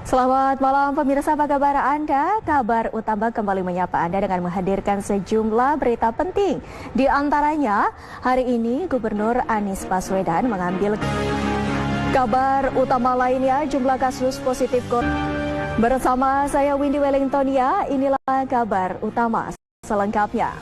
Selamat malam pemirsa, apa kabar Anda? Kabar utama kembali menyapa Anda dengan menghadirkan sejumlah berita penting. Di antaranya, hari ini Gubernur Anies Baswedan mengambil kabar utama lainnya, jumlah kasus positif corona. Bersama saya Windy Wellingtonia, inilah kabar utama selengkapnya.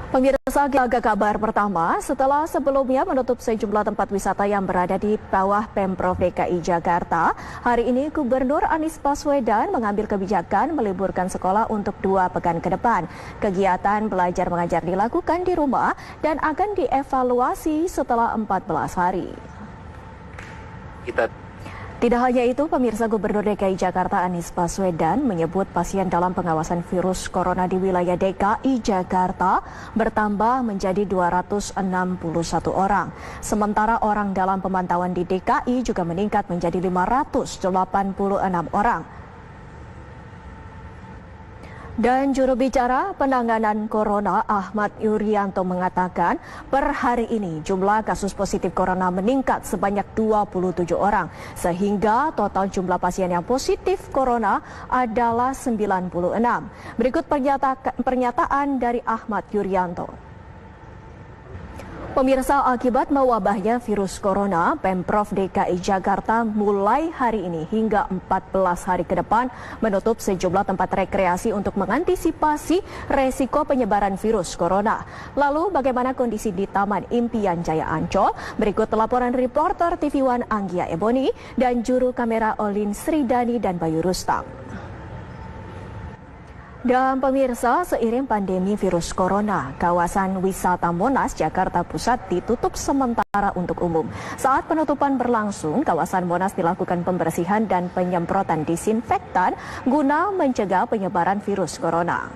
Pemirsa, ke kabar pertama, setelah sebelumnya menutup sejumlah tempat wisata yang berada di bawah Pemprov DKI Jakarta, hari ini Gubernur Anies Baswedan mengambil kebijakan meliburkan sekolah untuk 2 pekan ke depan. Kegiatan belajar mengajar dilakukan di rumah dan akan dievaluasi setelah 14 hari. Tidak hanya itu, pemirsa, Gubernur DKI Jakarta Anies Baswedan menyebut pasien dalam pengawasan virus corona di wilayah DKI Jakarta bertambah menjadi 261 orang. Sementara orang dalam pemantauan di DKI juga meningkat menjadi 586 orang. Dan juru bicara penanganan corona Ahmad Yuryanto mengatakan per hari ini jumlah kasus positif corona meningkat sebanyak 27 orang sehingga total jumlah pasien yang positif corona adalah 96. Berikut pernyataan dari Ahmad Yuryanto. Pemirsa, akibat mewabahnya virus corona, Pemprov DKI Jakarta mulai hari ini hingga 14 hari ke depan menutup sejumlah tempat rekreasi untuk mengantisipasi resiko penyebaran virus corona. Lalu bagaimana kondisi di Taman Impian Jaya Ancol? Berikut laporan reporter TV One Anggia Ebony dan juru kamera Olin Sridani dan Bayu Rustam. Dan pemirsa, seiring pandemi virus corona, kawasan wisata Monas, Jakarta Pusat ditutup sementara untuk umum. Saat penutupan berlangsung, kawasan Monas dilakukan pembersihan dan penyemprotan disinfektan guna mencegah penyebaran virus corona.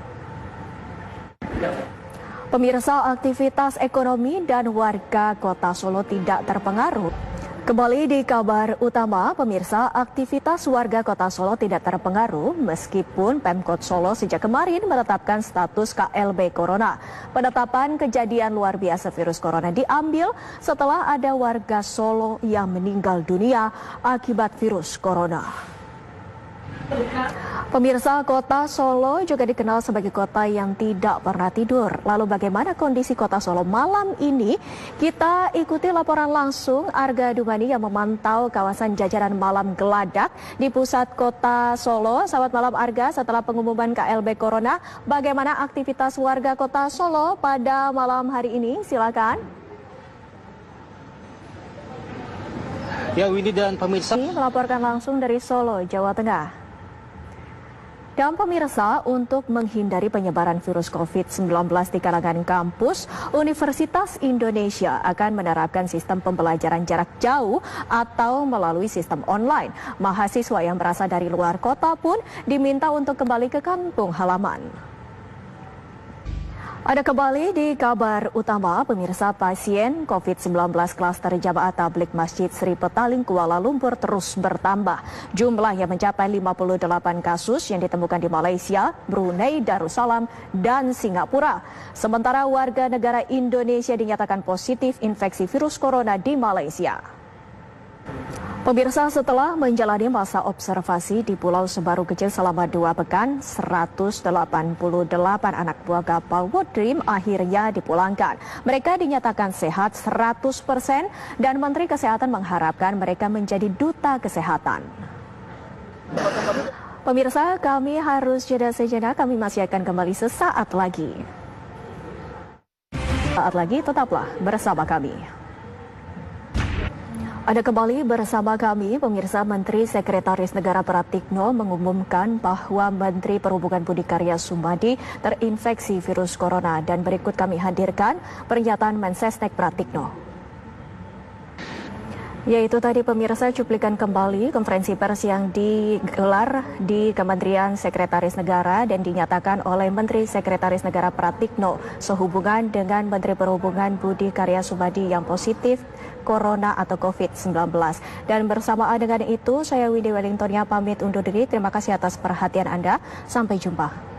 Pemirsa, aktivitas ekonomi dan warga kota Solo tidak terpengaruh. Kembali di kabar utama, pemirsa, aktivitas warga kota Solo tidak terpengaruh meskipun Pemkot Solo sejak kemarin menetapkan status KLB Corona. Penetapan kejadian luar biasa virus corona diambil setelah ada warga Solo yang meninggal dunia akibat virus corona. Pemirsa, kota Solo juga dikenal sebagai kota yang tidak pernah tidur. Lalu bagaimana kondisi kota Solo malam ini? Kita ikuti laporan langsung Arga Dumani yang memantau kawasan jajaran malam geladak di pusat kota Solo. Selamat malam Arga, setelah pengumuman KLB Corona, bagaimana aktivitas warga kota Solo pada malam hari ini? Silakan. Ya, Windy dan pemirsa. Melaporkan langsung dari Solo, Jawa Tengah. Dan pemirsa, untuk menghindari penyebaran virus COVID-19 di kalangan kampus, Universitas Indonesia akan menerapkan sistem pembelajaran jarak jauh atau melalui sistem online. Mahasiswa yang berasal dari luar kota pun diminta untuk kembali ke kampung halaman. Ada kembali di kabar utama, pemirsa, pasien COVID-19 klaster Jamaah Tablik Masjid Sri Petaling Kuala Lumpur terus bertambah. Jumlahnya mencapai 58 kasus yang ditemukan di Malaysia, Brunei Darussalam, dan Singapura. Sementara warga negara Indonesia dinyatakan positif infeksi virus corona di Malaysia. Pemirsa, setelah menjalani masa observasi di Pulau Sebaru Kecil selama 2 pekan, 188 anak buah kapal World Dream akhirnya dipulangkan. Mereka dinyatakan sehat 100% dan Menteri Kesehatan mengharapkan mereka menjadi duta kesehatan. Pemirsa, kami harus jeda sejenak, kami masih akan kembali sesaat lagi. Saat lagi, tetaplah bersama kami. Ada kembali bersama kami, pemirsa. Menteri Sekretaris Negara Pratikno mengumumkan bahwa Menteri Perhubungan Budi Karya Sumadi terinfeksi virus corona. Dan berikut kami hadirkan pernyataan Mensesnek Pratikno. Yaitu tadi pemirsa, cuplikan kembali konferensi pers yang digelar di Kementerian Sekretaris Negara dan dinyatakan oleh Menteri Sekretaris Negara Pratikno sehubungan dengan Menteri Perhubungan Budi Karya Sumadi yang positif Corona atau COVID-19. Dan bersamaan dengan itu, saya Windy Wellingtonia pamit undur diri. Terima kasih atas perhatian Anda. Sampai jumpa.